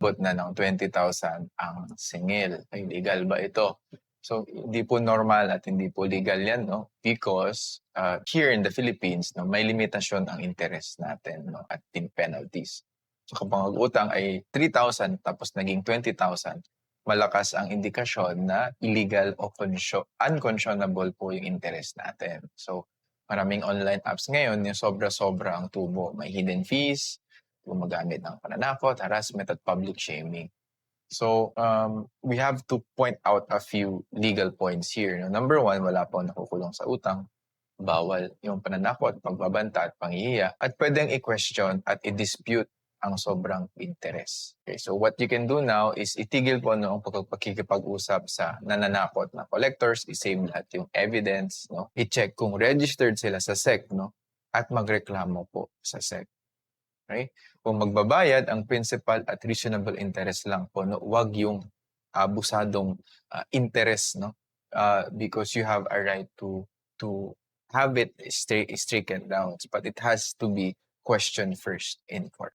umabot na ng 20,000 ang singil. Ay, legal ba ito? So, hindi po normal at hindi po legal yan, no? Because here in the Philippines, no, may limitasyon ang interest natin, no, at din penalties. So, kapag utang ay 3,000 tapos naging 20,000, malakas ang indikasyon na illegal o unconscionable po yung interest natin. So, maraming online apps ngayon yung sobra-sobra ang tubo. May hidden fees, gumagamit ng pananakot, harassment at public shaming. So, we have to point out a few legal points here. No? Number one, wala po nakukulong sa utang. Bawal yung pananakot, pagbabanta at panghihiya. At pwedeng i-question at i-dispute ang sobrang interest. Okay, so what you can do now is itigil po no, ang pagkikipag-usap sa nananakot na collectors, i-save lahat yung evidence, no? I-check kung registered sila sa SEC, no? At magreklamo po sa SEC. Okay? Kung magbabayad, ang principal at reasonable interest lang po, no? Huwag yung abusadong interest, no? Because you have a right to have it stricken down, but it has to be questioned first in court.